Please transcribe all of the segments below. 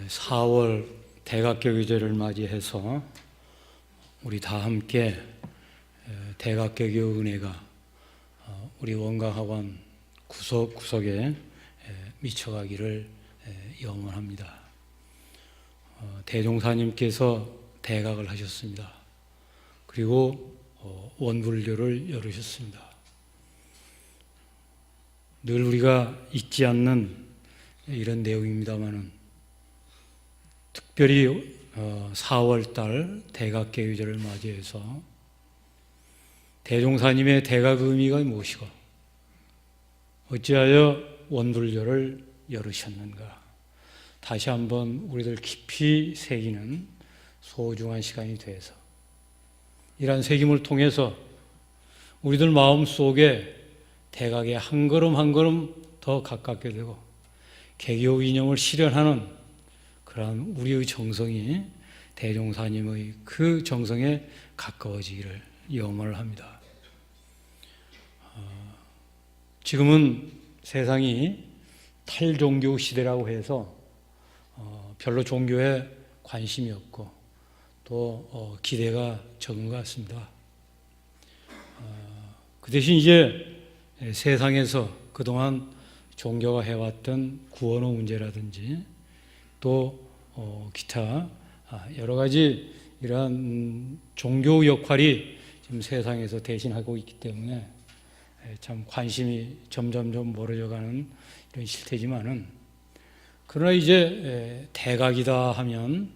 4월 대각개교제를 맞이해서 우리 다 함께 대각개교 은혜가 우리 원각학원 구석구석에 미쳐가기를 염원합니다. 대종사님께서 대각을 하셨습니다. 그리고 원불교를 열으셨습니다. 늘 우리가 잊지 않는 이런 내용입니다만은 특별히 4월달 대각개유제를 맞이해서 대종사님의 대각 의미가 무엇이고 어찌하여 원불교를 열으셨는가, 다시 한번 우리들 깊이 새기는 소중한 시간이 돼서 이러한 새김을 통해서 우리들 마음속에 대각에 한 걸음 한 걸음 더 가깝게 되고 개교 이념을 실현하는 그러한 우리의 정성이 대종사님의 그 정성에 가까워지기를 염원을 합니다. 지금은 세상이 탈종교 시대라고 해서 별로 종교에 관심이 없고 또 기대가 적은 것 같습니다. 그 대신 이제 세상에서 그동안 종교가 해왔던 구원의 문제라든지 또 기타 여러 가지 이러한 종교 역할이 지금 세상에서 대신하고 있기 때문에 참 관심이 점점 멀어져가는 이런 실태지만은, 그러나 이제 대각이다 하면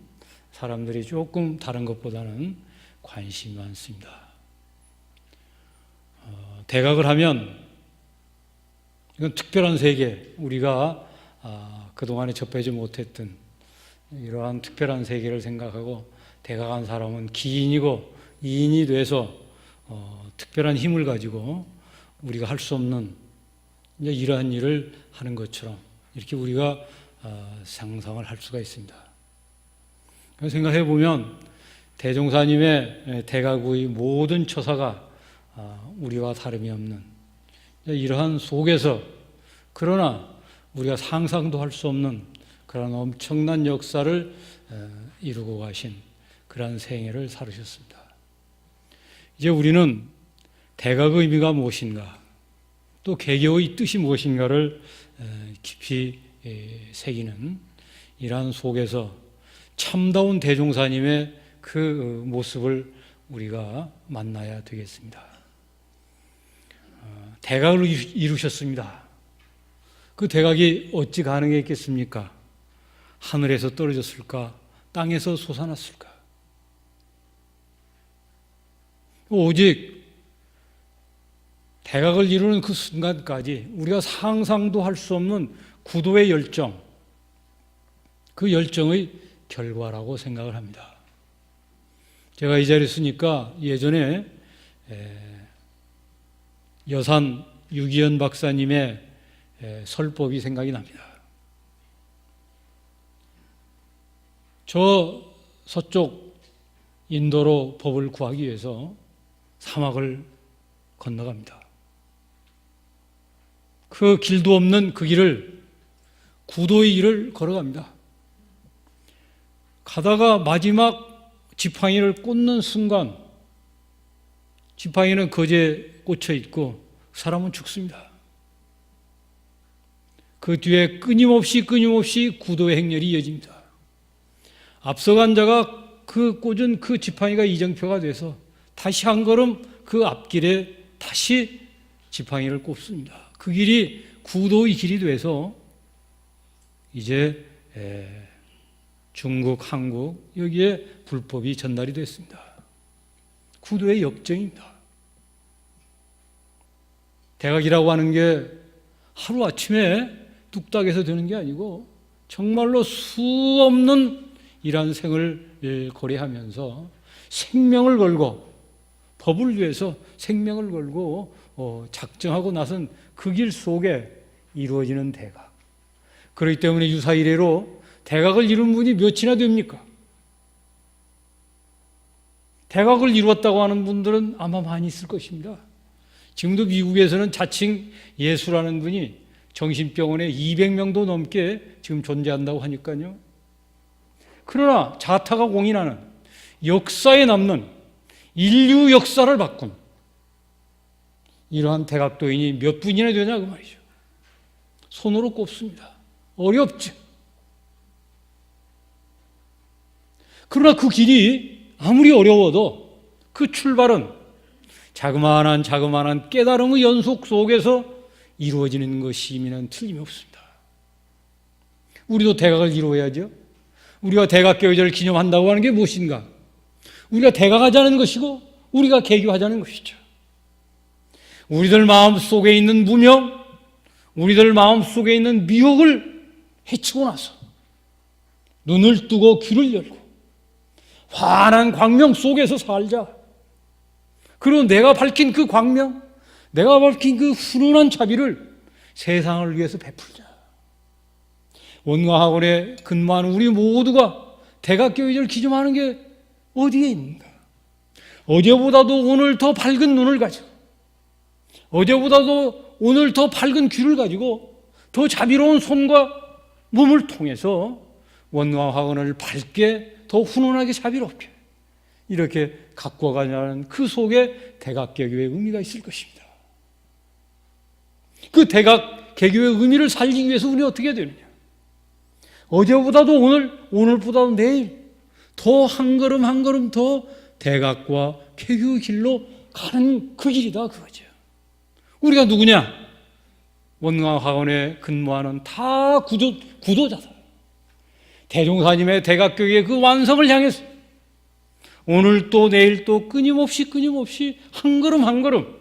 사람들이 조금 다른 것보다는 관심이 많습니다. 대각을 하면 이건 특별한 세계, 우리가 그동안에 접하지 못했던 이러한 특별한 세계를 생각하고 대각한 사람은 기인이고 이인이 돼서 특별한 힘을 가지고 우리가 할 수 없는 이러한 일을 하는 것처럼 이렇게 우리가 상상을 할 수가 있습니다. 생각해 보면 대종사님의 대각의 모든 처사가 우리와 다름이 없는 이러한 속에서, 그러나 우리가 상상도 할 수 없는 그런 엄청난 역사를 이루고 가신 그러한 생애를 살으셨습니다. 이제 우리는 대각의 의미가 무엇인가, 또 개교의 뜻이 무엇인가를 깊이 새기는 이러한 속에서 참다운 대종사님의 그 모습을 우리가 만나야 되겠습니다. 대각을 이루셨습니다. 그 대각이 어찌 가능했겠습니까? 하늘에서 떨어졌을까? 땅에서 솟아났을까? 오직 대각을 이루는 그 순간까지 우리가 상상도 할 수 없는 구도의 열정, 그 열정의 결과라고 생각을 합니다. 제가 이 자리에 있으니까 예전에 여산 유기현 박사님의 설법이 생각이 납니다. 저 서쪽 인도로 법을 구하기 위해서 사막을 건너갑니다. 그 길도 없는 그 길을, 구도의 길을 걸어갑니다. 가다가 마지막 지팡이를 꽂는 순간 지팡이는 거제에 꽂혀 있고 사람은 죽습니다. 그 뒤에 끊임없이 구도의 행렬이 이어집니다. 앞서간 자가 그 꽂은 그 지팡이가 이정표가 돼서 다시 한 걸음 그 앞길에 다시 지팡이를 꼽습니다. 그 길이 구도의 길이 돼서 이제 중국, 한국 여기에 불법이 전달이 됐습니다. 구도의 역정입니다. 대각이라고 하는 게 하루아침에 뚝딱해서 되는 게 아니고 정말로 수없는 이러한 생을 고려하면서 생명을 걸고, 법을 위해서 생명을 걸고 작정하고 나선 그 길 속에 이루어지는 대각. 그렇기 때문에 유사 이래로 대각을 이룬 분이 몇이나 됩니까? 대각을 이루었다고 하는 분들은 아마 많이 있을 것입니다. 지금도 미국에서는 자칭 예수라는 분이 정신병원에 200명도 넘게 지금 존재한다고 하니까요. 그러나 자타가 공인하는 역사에 남는 인류 역사를 바꾼 이러한 대각도인이 몇 분이나 되냐 그 말이죠. 손으로 꼽습니다. 어렵죠. 그러나 그 길이 아무리 어려워도 그 출발은 자그마한 깨달음의 연속 속에서 이루어지는 것임에는 틀림이 없습니다. 우리도 대각을 이루어야죠. 우리가 대각개교제를 기념한다고 하는 게 무엇인가? 우리가 대각하자는 것이고 우리가 개교하자는 것이죠. 우리들 마음속에 있는 무명, 우리들 마음속에 있는 미혹을 해치고 나서 눈을 뜨고 귀를 열고 환한 광명 속에서 살자. 그리고 내가 밝힌 그 광명, 내가 밝힌 그 훈훈한 자비를 세상을 위해서 베풀자. 원광학원에 근무하는 우리 모두가 대각교회를 기념하는 게 어디에 있는가? 어제보다도 오늘 더 밝은 눈을 가지고, 어제보다도 오늘 더 밝은 귀를 가지고 더 자비로운 손과 몸을 통해서 원광학원을 밝게 더 훈훈하게 자비롭게 이렇게 갖고 가자는 그 속에 대각개교의 의미가 있을 것입니다. 그 대각개교의 의미를 살리기 위해서 우리는 어떻게 해야 되느냐? 어제보다도 오늘보다도 내일 더 한 걸음 더 대각과 개교의 길로 가는 그 길이다 그거죠. 우리가 누구냐? 원광학원에 근무하는 다 구도자다. 대종사님의 대각교의 그 완성을 향해서 오늘 또 내일 또 끊임없이 한 걸음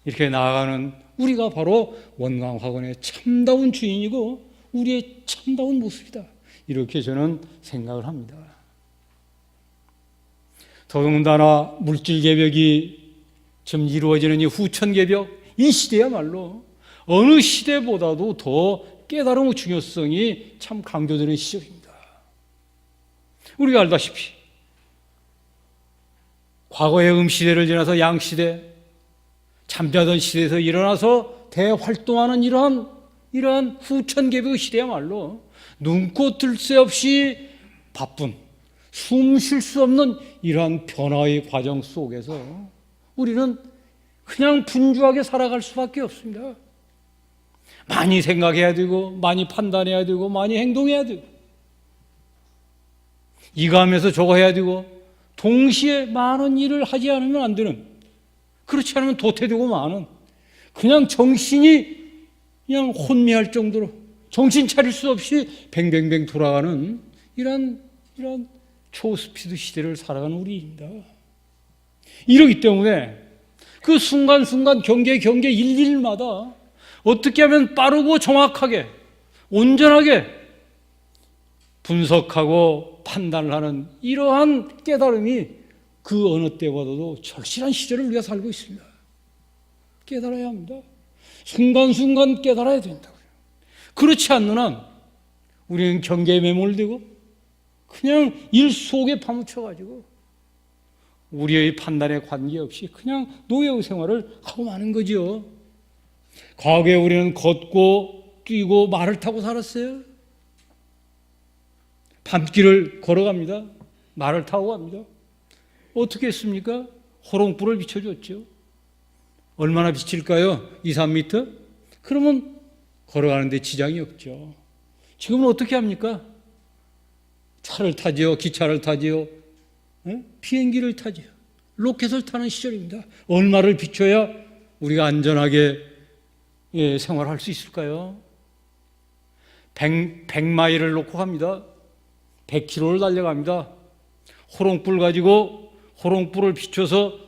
이렇게 나아가는 우리가 바로 원광학원의 참다운 주인이고 우리의 참다운 모습이다. 이렇게 저는 생각을 합니다. 더군다나 물질개벽이 좀 이루어지는 이 후천개벽, 이 시대야말로 어느 시대보다도 더 깨달음의 중요성이 참 강조되는 시절입니다. 우리가 알다시피 과거의 음시대를 지나서 양시대, 잠자던 시대에서 일어나서 대활동하는 이러한 후천개벽의 시대야말로 눈코 뜰 새 없이 바쁜 숨 쉴 수 없는 이러한 변화의 과정 속에서 우리는 그냥 분주하게 살아갈 수밖에 없습니다. 많이 생각해야 되고 많이 판단해야 되고 많이 행동해야 되고 이거 하면서 저거 해야 되고 동시에 많은 일을 하지 않으면 안 되는, 그렇지 않으면 도태되고 많은, 그냥 정신이 그냥 혼미할 정도로 정신 차릴 수 없이 뱅뱅뱅 돌아가는 이런 초스피드 시대를 살아가는 우리입니다. 이러기 때문에 그 순간순간 경계 일일마다 어떻게 하면 빠르고 정확하게 온전하게 분석하고 판단을 하는 이러한 깨달음이 그 어느 때보다도 절실한 시절을 우리가 살고 있습니다. 깨달아야 합니다. 순간순간 깨달아야 된다고요. 그렇지 않는 한 우리는 경계에 매몰되고 그냥 일 속에 파묻혀가지고 우리의 판단에 관계없이 그냥 노예의 생활을 하고 마는 거죠. 과거에 우리는 걷고 뛰고 말을 타고 살았어요. 밤길을 걸어갑니다. 말을 타고 갑니다. 어떻게 했습니까? 호롱불을 비춰줬죠. 얼마나 비칠까요? 2, 3m? 그러면 걸어가는데 지장이 없죠. 지금은 어떻게 합니까? 차를 타지요, 기차를 타지요, 비행기를 타지요, 로켓을 타는 시절입니다. 얼마를 비춰야 우리가 안전하게 생활할 수 있을까요? 100마일을 놓고 갑니다. 100km를 달려갑니다. 호롱불 가지고 호롱불을 비춰서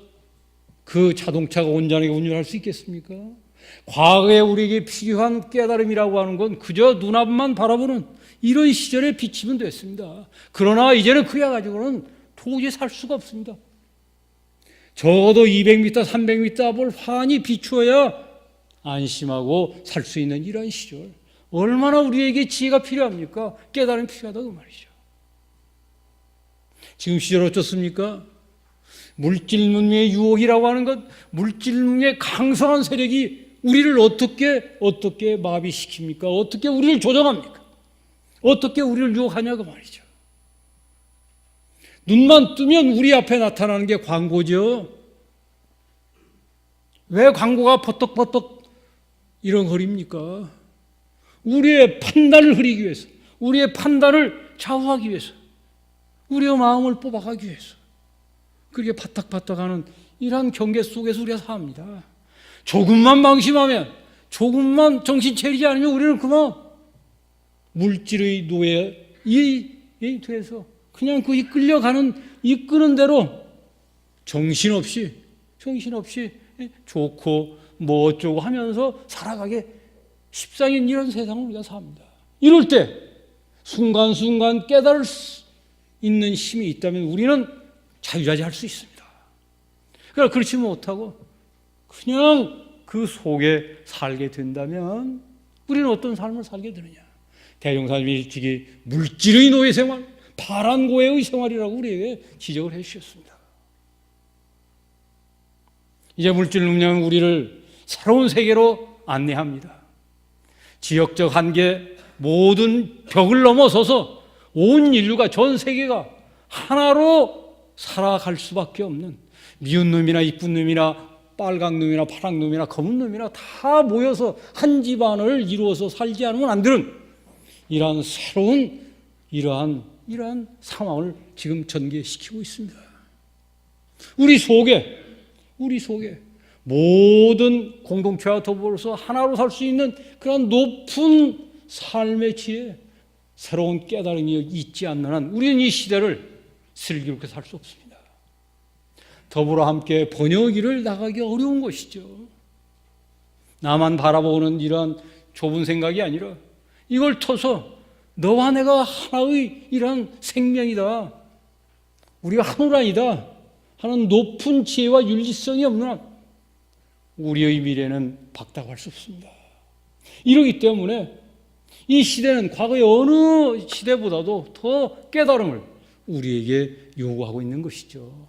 그 자동차가 온전하게 운전할 수 있겠습니까? 과거에 우리에게 필요한 깨달음이라고 하는 건 그저 눈앞만 바라보는 이런 시절에 비치면 됐습니다. 그러나 이제는 그야 가지고는 도저히 살 수가 없습니다. 적어도 200m, 300m 앞을 환히 비추어야 안심하고 살 수 있는 이런 시절. 얼마나 우리에게 지혜가 필요합니까? 깨달음이 필요하다고 말이죠. 지금 시절 어떻습니까? 물질문명의 유혹이라고 하는 것, 물질문명의 강성한 세력이 우리를 어떻게 마비시킵니까? 어떻게 우리를 조정합니까? 어떻게 우리를 유혹하냐고 말이죠. 눈만 뜨면 우리 앞에 나타나는 게 광고죠. 왜 광고가 버떡버떡 이런거립니까? 우리의 판단을 흐리기 위해서, 우리의 판단을 좌우하기 위해서, 우리의 마음을 뽑아가기 위해서 그렇게 바닥바닥하는 이러한 경계 속에서 우리가 삽니다. 조금만 방심하면, 조금만 정신 차리지 않으면 우리는 그만 물질의 노예에 돼서 그냥 그 이끄는 대로 정신없이 좋고 뭐 어쩌고 하면서 살아가게 십상인 이런 세상을 우리가 삽니다. 이럴 때 순간순간 깨달을 수 있는 힘이 있다면 우리는 자유자재할 수 있습니다. 그러나 그렇지 못하고 그냥 그 속에 살게 된다면 우리는 어떤 삶을 살게 되느냐? 대종사님이 일찍이 물질의 노예 생활, 파란고해의 생활이라고 우리에게 지적을 해 주셨습니다. 이제 물질 능력은 우리를 새로운 세계로 안내합니다. 지역적 한계, 모든 벽을 넘어서서 온 인류가, 전 세계가 하나로 살아갈 수밖에 없는, 미운 놈이나 이쁜 놈이나 빨강 놈이나 파랑 놈이나 검은 놈이나 다 모여서 한 집안을 이루어서 살지 않으면 안 되는 이러한 새로운 이러한 상황을 지금 전개시키고 있습니다. 우리 속에 모든 공동체와 더불어서 하나로 살 수 있는 그런 높은 삶의 지혜, 새로운 깨달음이 있지 않는 한 우리는 이 시대를 슬기롭게 살 수 없습니다. 더불어 함께 번영길을 나가기 어려운 것이죠. 나만 바라보는 이러한 좁은 생각이 아니라 이걸 터서 너와 내가 하나의 이러한 생명이다, 우리가 하늘아이다 하는 높은 지혜와 윤리성이 없는 한 우리의 미래는 박다할 수 없습니다. 이러기 때문에 이 시대는 과거의 어느 시대보다도 더 깨달음을 우리에게 요구하고 있는 것이죠.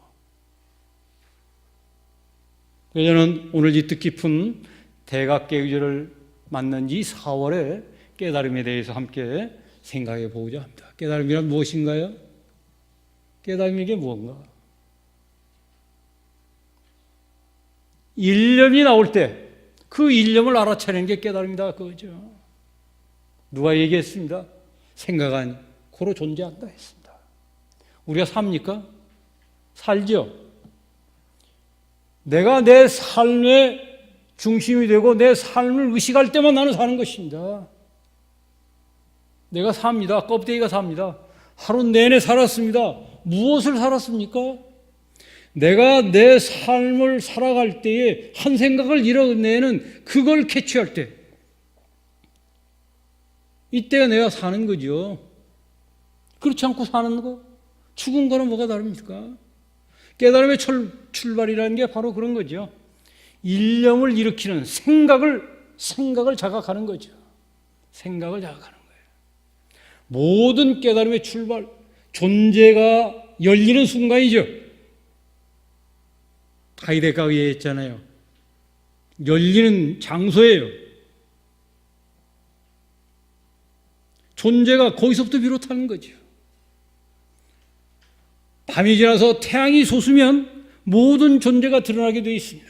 저는 오늘 이 뜻깊은 대각계의절을 맞는 이 4월의 깨달음에 대해서 함께 생각해 보고자 합니다. 깨달음이란 무엇인가요? 깨달음이 게 무엇인가? 일념이 나올 때 그 일념을 알아차리는 게 깨달음이다 그거죠. 누가 얘기했습니다. 생각하니 고로 존재한다 했습니다. 우리가 삽니까? 살죠. 내가 내 삶의 중심이 되고 내 삶을 의식할 때만 나는 사는 것입니다. 내가 삽니다. 껍데기가 삽니다. 하루 내내 살았습니다. 무엇을 살았습니까? 내가 내 삶을 살아갈 때에 한 생각을 이뤄내는 그걸 캐치할 때, 이때가 내가 사는 거죠. 그렇지 않고 사는 거, 죽은 거는 뭐가 다릅니까? 깨달음의 출발이라는 게 바로 그런 거죠. 일념을 일으키는 생각을 자각하는 거죠. 생각을 자각하는 거예요. 모든 깨달음의 출발, 존재가 열리는 순간이죠. 하이데거가 얘기했잖아요. 열리는 장소예요. 존재가 거기서부터 비롯하는 거죠. 밤이 지나서 태양이 솟으면 모든 존재가 드러나게 되어 있습니다.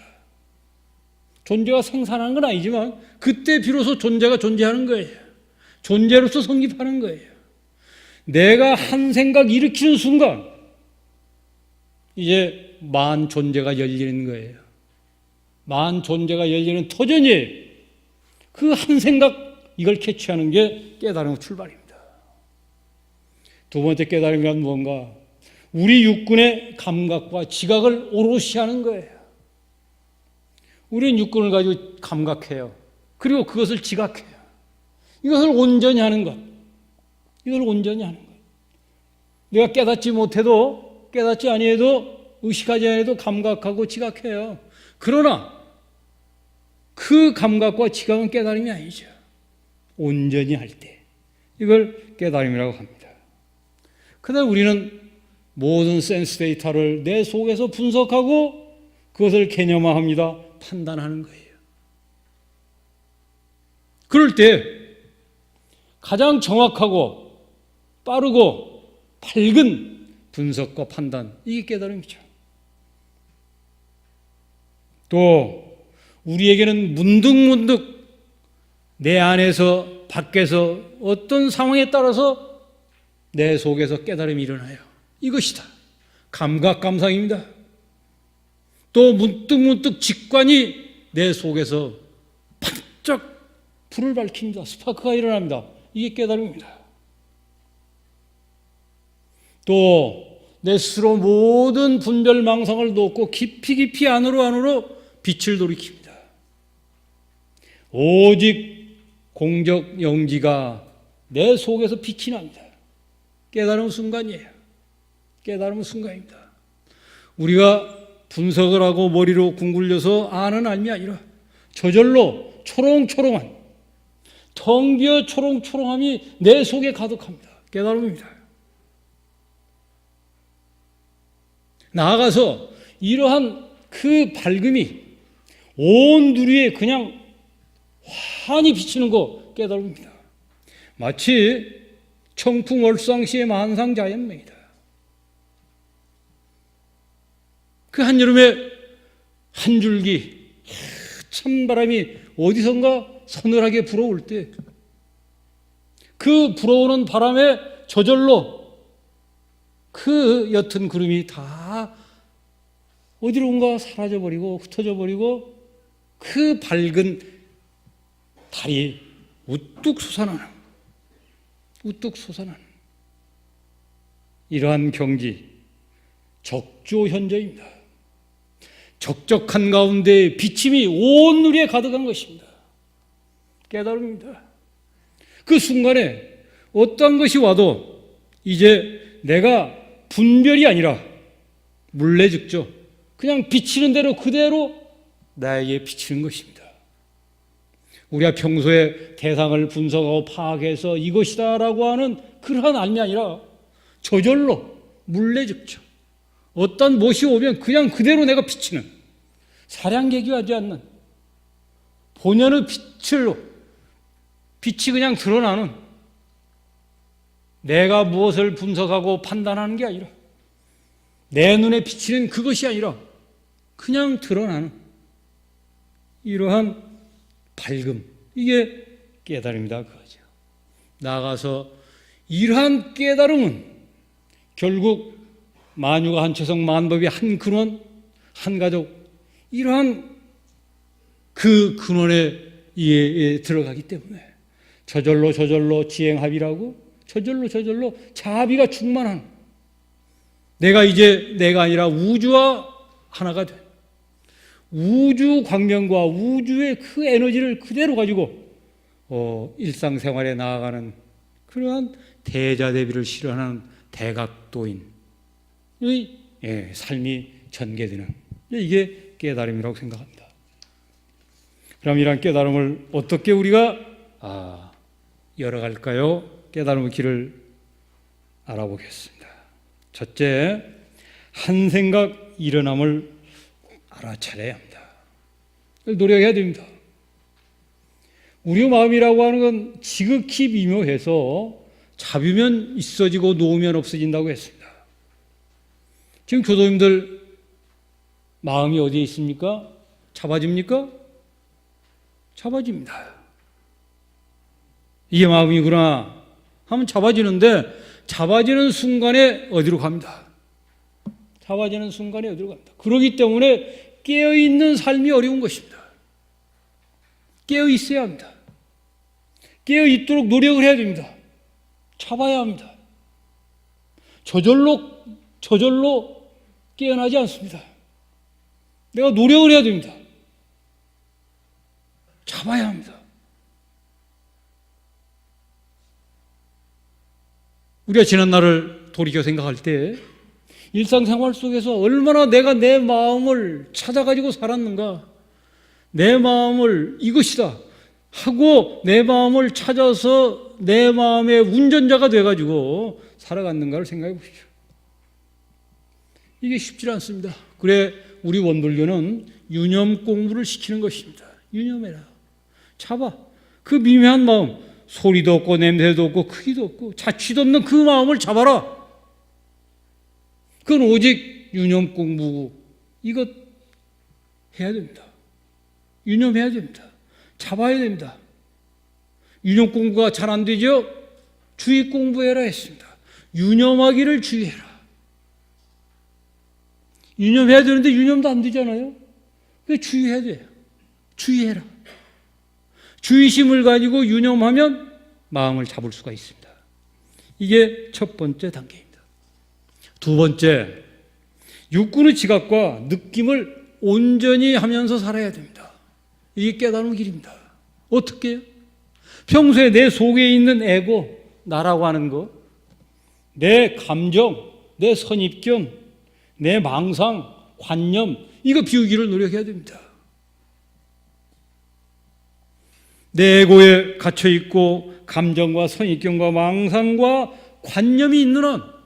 존재가 생산하는 건 아니지만 그때 비로소 존재가 존재하는 거예요. 존재로서 성립하는 거예요. 내가 한 생각 일으키는 순간 이제 만 존재가 열리는 거예요. 만 존재가 열리는 터전이에요. 그 한 생각, 이걸 캐치하는 게 깨달음의 출발입니다. 두 번째 깨달음이란 뭔가? 우리 육군의 감각과 지각을 오롯이 하는 거예요. 우리는 육군을 가지고 감각해요. 그리고 그것을 지각해요. 이것을 온전히 하는 것. 이걸 온전히 하는 것. 내가 깨닫지 못해도, 깨닫지 아니해도, 의식하지 않아도 감각하고 지각해요. 그러나 그 감각과 지각은 깨달음이 아니죠. 온전히 할 때. 이걸 깨달음이라고 합니다. 그런데 우리는 모든 센스 데이터를 내 속에서 분석하고 그것을 개념화합니다. 판단하는 거예요. 그럴 때 가장 정확하고 빠르고 밝은 분석과 판단, 이게 깨달음이죠. 또 우리에게는 문득문득 내 안에서 밖에서 어떤 상황에 따라서 내 속에서 깨달음이 일어나요. 이것이다. 감각감상입니다. 또 문득문득 직관이 내 속에서 반짝 불을 밝힙니다. 스파크가 일어납니다. 이게 깨달음입니다. 또 내 스스로 모든 분별망상을 놓고 깊이 안으로 빛을 돌이킵니다. 오직 공적 영지가 내 속에서 빛이 납니다. 깨달음 순간이에요. 깨달음 순간입니다. 우리가 분석을 하고 머리로 궁굴려서 아는 알미 아니라 저절로 초롱초롱한, 텅 비어 초롱초롱함이 내 속에 가득합니다. 깨달음입니다. 나아가서 이러한 그 밝음이 온 누리에 그냥 환히 비치는 거 깨달음입니다. 마치 청풍월상시의 만상자연매이다. 그 한여름에 한 줄기 찬바람이 어디선가 서늘하게 불어올 때 그 불어오는 바람에 저절로 그 옅은 구름이 다 어디론가 사라져버리고 흩어져버리고 그 밝은 달이 우뚝 솟아나는 이러한 경지, 적조현저입니다. 적적한 가운데 비침이 온 누리에 가득한 것입니다. 깨달음입니다. 그 순간에 어떠한 것이 와도 이제 내가 분별이 아니라 물레즉조 그냥 비치는 대로 그대로 나에게 비치는 것입니다. 우리가 평소에 대상을 분석하고 파악해서 이것이다라고 하는 그러한 알미 아니라 저절로 물레즉조 어떤 못이 오면 그냥 그대로 내가 비치는 사량개기하지 않는 본연의 빛을로 빛이 그냥 드러나는 내가 무엇을 분석하고 판단하는 게 아니라 내 눈에 비치는 그것이 아니라 그냥 드러나는 이러한 밝음, 이게 깨달음이다 그거죠. 나아가서 이러한 깨달음은 결국 만유가 한 채성 만법이 한 근원 한 가족 이러한 그 근원에 들어가기 때문에 저절로 지행합이라고 저절로 자비가 충만한 내가 이제 내가 아니라 우주와 하나가 된 우주 광명과 우주의 그 에너지를 그대로 가지고 일상생활에 나아가는 그러한 대자대비를 실현하는 대각도인의 삶이 전개되는 이게 깨달음이라고 생각합니다. 그럼 이러한 깨달음을 어떻게 우리가 열어갈까요? 깨달음의 길을 알아보겠습니다. 첫째, 한 생각 일어남을 알아차려야 합니다. 노력해야 됩니다. 우리 마음이라고 하는 건 지극히 미묘해서 잡으면 있어지고 놓으면 없어진다고 했습니다. 지금 교도님들 마음이 어디에 있습니까? 잡아집니까? 잡아집니다. 이게 마음이구나 하면 잡아지는데 잡아지는 순간에 어디로 갑니다. 잡아지는 순간에 어디로 갑니다. 그렇기 때문에 깨어있는 삶이 어려운 것입니다. 깨어있어야 합니다. 깨어있도록 노력을 해야 됩니다. 잡아야 합니다. 저절로 깨어나지 않습니다. 내가 노력을 해야 됩니다. 잡아야 합니다. 우리가 지난 날을 돌이켜 생각할 때 일상생활 속에서 얼마나 내가 내 마음을 찾아가지고 살았는가, 내 마음을 이것이다 하고 내 마음을 찾아서 내 마음의 운전자가 돼가지고 살아갔는가를 생각해 보십시오. 이게 쉽지 않습니다. 그래 우리 원불교는 유념 공부를 시키는 것입니다. 유념해라. 잡아. 그 미묘한 마음, 소리도 없고 냄새도 없고 크기도 없고 자취도 없는 그 마음을 잡아라. 그건 오직 유념 공부, 이것 해야 됩니다. 유념해야 됩니다. 잡아야 됩니다. 유념 공부가 잘 안 되죠? 주의 공부해라 했습니다. 유념하기를 주의해라. 유념해야 되는데 유념도 안 되잖아요. 그래서 주의해야 돼요. 주의해라. 주의심을 가지고 유념하면 마음을 잡을 수가 있습니다. 이게 첫 번째 단계입니다. 두 번째, 육군의 지각과 느낌을 온전히 하면서 살아야 됩니다. 이게 깨달은 길입니다. 어떻게 해요? 평소에 내 속에 있는 에고, 나라고 하는 것, 내 감정, 내 선입견, 내 망상, 관념, 이거 비우기를 노력해야 됩니다. 내 에고에 갇혀있고 감정과 선입견과 망상과 관념이 있는 한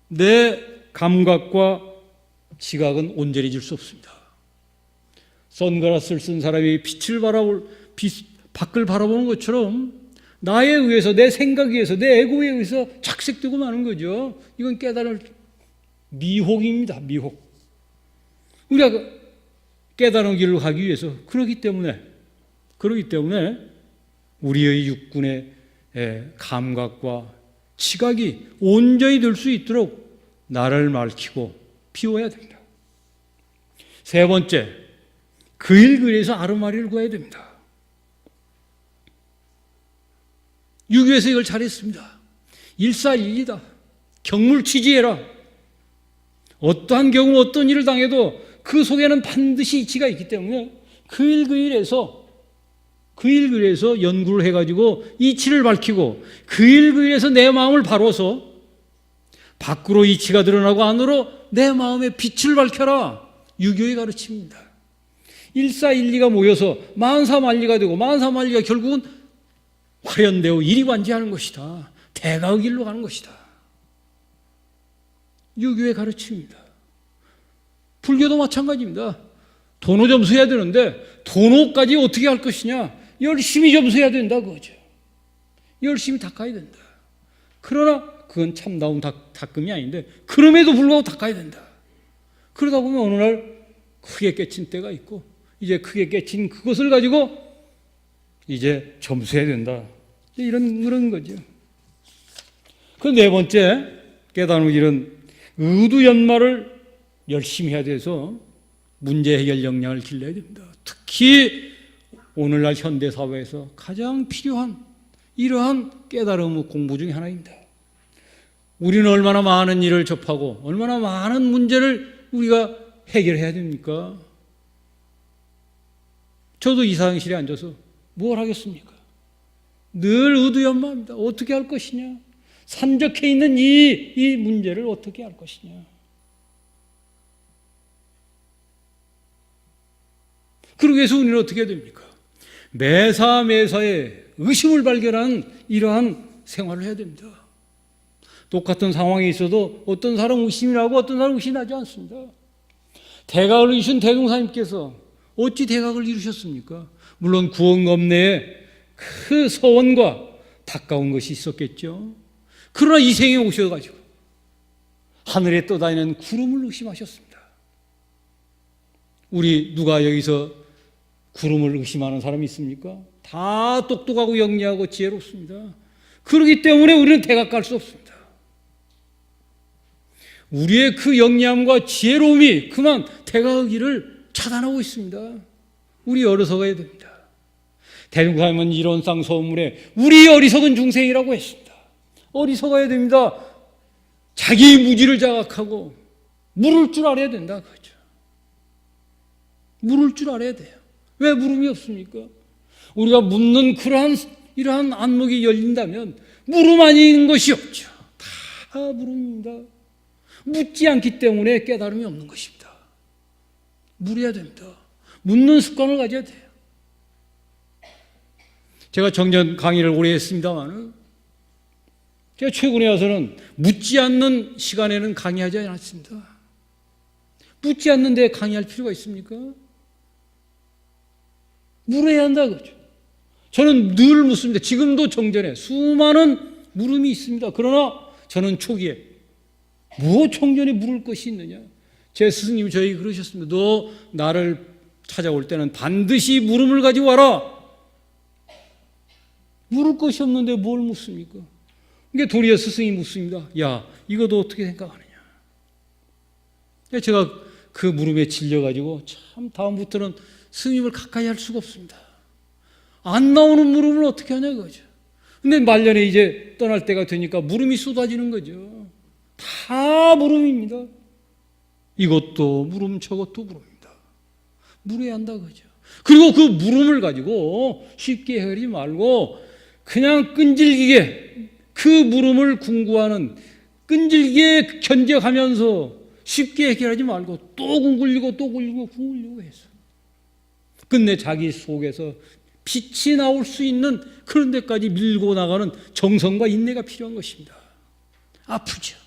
내 감각과 지각은 온전해질 수 없습니다. 선글라스를 쓴 사람이 밖을 바라보는 것처럼 나에 의해서, 내 생각에 의해서, 내 에고에 의해서 착색되고 마는 거죠. 이건 깨달을 미혹입니다. 미혹. 우리가 깨달은 길을 가기 위해서 그렇기 때문에 우리의 육군의 감각과 지각이 온전히 될 수 있도록 나를 밝히고 비워야 됩니다. 세 번째, 그 일 그리에서 아르마리를 구해야 됩니다. 유교에서 이걸 잘했습니다. 일사일이다. 경물치지해라. 어떠한 경우 어떤 일을 당해도 그 속에는 반드시 이치가 있기 때문에 그 일 그 일에서 연구를 해가지고 이치를 밝히고 그 일 그 일에서 내 마음을 바로서 밖으로 이치가 드러나고 안으로 내 마음의 빛을 밝혀라. 유교의 가르침입니다. 일사일리가 모여서 만사만리가 되고 만사만리가 결국은 화련되어 이리관지하는 것이다. 대가의 길로 가는 것이다. 유교의 가르침입니다. 불교도 마찬가지입니다. 도노 점수해야 되는데 도노까지 어떻게 할 것이냐? 열심히 점수해야 된다 그거죠. 열심히 닦아야 된다. 그러나 그건 참다운 닦음이 아닌데 그럼에도 불구하고 닦아야 된다. 그러다 보면 어느 날 크게 깨친 때가 있고 이제 크게 깨친 그것을 가지고 이제 점수해야 된다. 그런 거죠. 그 네 번째 깨달은 길은 의두연마를 열심히 해야 돼서 문제 해결 역량을 길러야 됩니다. 특히 오늘날 현대사회에서 가장 필요한 이러한 깨달음의 공부 중에 하나입니다. 우리는 얼마나 많은 일을 접하고 얼마나 많은 문제를 우리가 해결해야 됩니까? 저도 이사장실에 앉아서 뭘 하겠습니까? 늘 의두연마입니다. 어떻게 할 것이냐? 산적해 있는 이 문제를 어떻게 할 것이냐? 그러기 위해서 우리는 어떻게 해야 됩니까? 매사매사에 의심을 발견하는 이러한 생활을 해야 됩니다. 똑같은 상황에 있어도 어떤 사람은 의심이 나고 어떤 사람은 의심이 나지 않습니다. 대각을 이루신 대공사님께서 어찌 대각을 이루셨습니까? 물론 구원검내에 그 서원과 가까운 것이 있었겠죠. 그러나 이 생에 오셔가지고 하늘에 떠다니는 구름을 의심하셨습니다. 우리 누가 여기서 구름을 의심하는 사람이 있습니까? 다 똑똑하고 영리하고 지혜롭습니다. 그렇기 때문에 우리는 대각 갈 수 없습니다. 우리의 그 영리함과 지혜로움이 그만 대각의 길을 차단하고 있습니다. 우리 어리석어야 됩니다. 대중사님은 이론상 소문에 우리 어리석은 중생이라고 했습니다. 어리석어야 됩니다. 자기 무지를 자각하고 물을 줄 알아야 된다 그거죠. 물을 줄 알아야 돼요. 왜 물음이 없습니까? 우리가 묻는 이러한 안목이 열린다면 물음 아닌 것이 없죠. 다 물음입니다. 묻지 않기 때문에 깨달음이 없는 것입니다. 물어야 됩니다. 묻는 습관을 가져야 돼요. 제가 정전 강의를 오래 했습니다만 제가 최근에 와서는 묻지 않는 시간에는 강의하지 않았습니다. 묻지 않는데 강의할 필요가 있습니까? 물어야 한다 그죠. 저는 늘 묻습니다. 지금도 정전에 수많은 물음이 있습니다. 그러나 저는 초기에 무엇 청전에 물을 것이 있느냐? 제 스승님이 저에게 그러셨습니다. 너 나를 찾아올 때는 반드시 물음을 가지고 와라. 물을 것이 없는데 뭘 묻습니까? 이게 도리어 스승이 묻습니다. 야, 이것도 어떻게 생각하느냐? 제가 그 물음에 질려가지고 참 다음부터는 스님을 가까이 할 수가 없습니다. 안 나오는 물음을 어떻게 하냐 그거죠. 근데 말년에 이제 떠날 때가 되니까 물음이 쏟아지는 거죠. 다 물음입니다. 이것도 물음, 저것도 물음입니다. 물어야 한다 그거죠. 그리고 그 물음을 가지고 쉽게 해결하지 말고 그냥 끈질기게 그 물음을 궁구하는, 끈질기게 견뎌가면서 쉽게 해결하지 말고 또 궁굴리고 또 궁굴리고 해서 끝내 자기 속에서 빛이 나올 수 있는 그런 데까지 밀고 나가는 정성과 인내가 필요한 것입니다. 아프죠.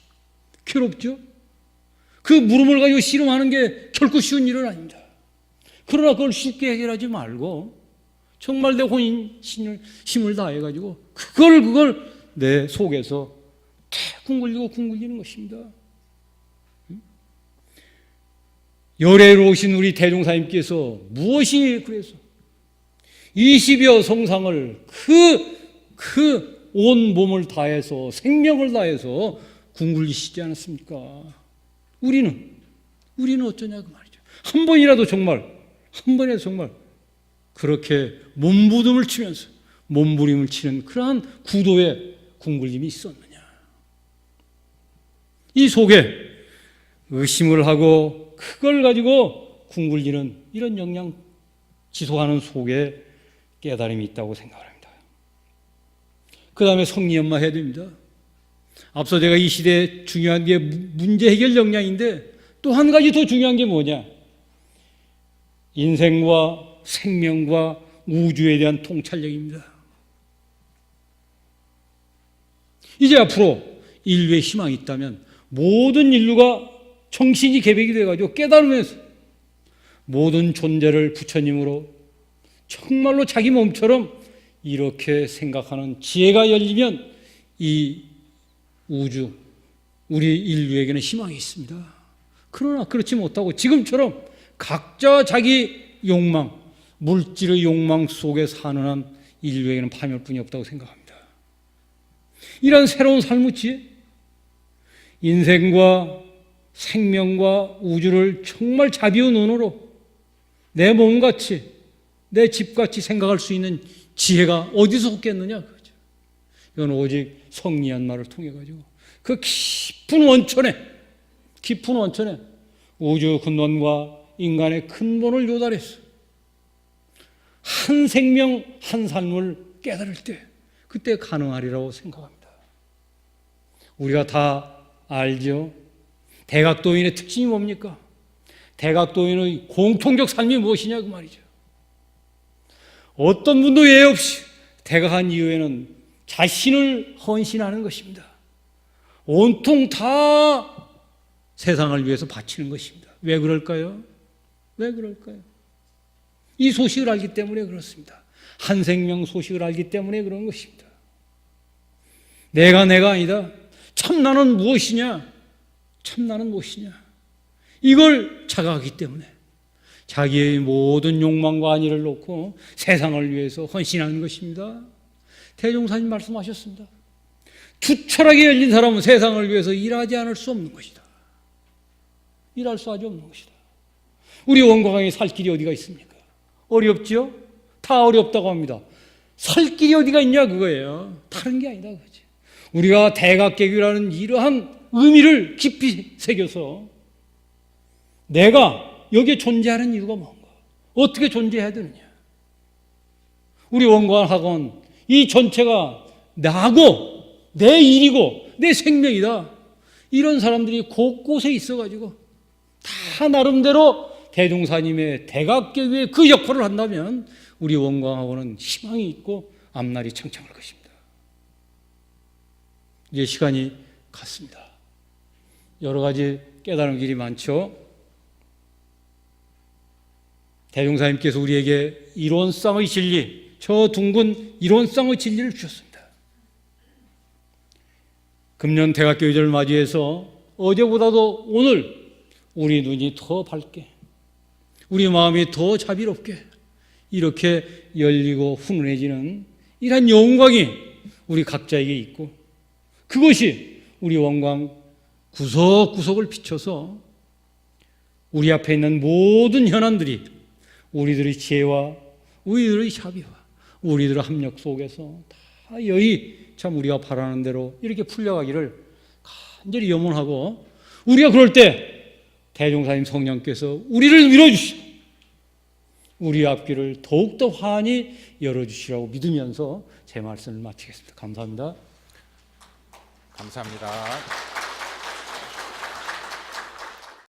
괴롭죠. 그 물음을 가지고 씨름하는 게 결코 쉬운 일은 아닙니다. 그러나 그걸 쉽게 해결하지 말고 정말 내 혼인 힘을 다해가지고 그걸 내 속에서 궁굴리는 것입니다. 열애로우신 우리 대종사님께서 무엇이 그래서 20여 성상을 온 몸을 다해서 생명을 다해서 궁굴리시지 않았습니까? 우리는 어쩌냐 그 말이죠. 한 번이라도 정말 그렇게 몸부림을 치면서 몸부림을 치는 그러한 구도의 궁굴림이 있었느냐? 이 속에 의심을 하고 그걸 가지고 궁굴리는 이런 영양 지속하는 속에 깨달음이 있다고 생각합니다. 그 다음에 성리연마 해야 됩니다. 앞서 제가 이 시대에 중요한 게 문제 해결 역량인데 또 한 가지 더 중요한 게 뭐냐? 인생과 생명과 우주에 대한 통찰력입니다. 이제 앞으로 인류의 희망이 있다면 모든 인류가 정신이 개벽이 돼가지고 깨달으면서 모든 존재를 부처님으로 정말로 자기 몸처럼 이렇게 생각하는 지혜가 열리면 이 우주, 우리 인류에게는 희망이 있습니다. 그러나 그렇지 못하고 지금처럼 각자 자기 욕망, 물질의 욕망 속에 사는 한 인류에게는 파멸뿐이 없다고 생각합니다. 이런 새로운 삶의 지혜, 인생과 생명과 우주를 정말 자비의 눈으로 내 몸같이 내 집같이 생각할 수 있는 지혜가 어디서 솟겠느냐 그거죠. 이건 오직 성리연마를 통해 가지고 그 깊은 원천에 우주 근원과 인간의 근본을 요달해서 한 생명 한 삶을 깨달을 때 그때 가능하리라고 생각합니다. 우리가 다 알죠. 대각도인의 특징이 뭡니까? 대각도인의 공통적 삶이 무엇이냐 그 말이죠. 어떤 분도 예외 없이 대각한 이후에는 자신을 헌신하는 것입니다. 온통 다 세상을 위해서 바치는 것입니다. 왜 그럴까요? 이 소식을 알기 때문에 그렇습니다. 한 생명 소식을 알기 때문에 그런 것입니다. 내가 아니다. 참나는 무엇이냐? 이걸 자각하기 때문에 자기의 모든 욕망과 안위를 놓고 세상을 위해서 헌신하는 것입니다. 대종사님 말씀하셨습니다. 투철하게 열린 사람은 세상을 위해서 일하지 않을 수 없는 것이다. 일할 수 아주 없는 것이다. 우리 원광에 살 길이 어디가 있습니까? 어렵지요? 다 어렵다고 합니다. 살 길이 어디가 있냐 그거예요. 다른 게 아니다 그거지. 우리가 대각개교라는 이러한 의미를 깊이 새겨서 내가 여기에 존재하는 이유가 뭔가? 어떻게 존재해야 되느냐? 우리 원광학원 이 전체가 나고 내 일이고 내 생명이다. 이런 사람들이 곳곳에 있어가지고 다 나름대로 대종사님의 대각개교의 그 역할을 한다면 우리 원광학원은 희망이 있고 앞날이 창창할 것입니다. 이제 시간이 갔습니다. 여러 가지 깨달은 길이 많죠. 대종사님께서 우리에게 이론상의 진리, 저 둥근 이론상의 진리를 주셨습니다. 금년 대각교회를 맞이해서 어제보다도 오늘 우리 눈이 더 밝게, 우리 마음이 더 자비롭게 이렇게 열리고 훈훈해지는 이러한 영광이 우리 각자에게 있고, 그것이 우리 원광 구석구석을 비춰서 우리 앞에 있는 모든 현안들이 우리들의 지혜와 우리들의 자비와 우리들의 합력 속에서 다 여의 참 우리가 바라는 대로 이렇게 풀려가기를 간절히 염원하고, 우리가 그럴 때 대종사님 성령께서 우리를 밀어주시고 우리 앞길을 더욱더 환히 열어주시라고 믿으면서 제 말씀을 마치겠습니다. 감사합니다. 감사합니다.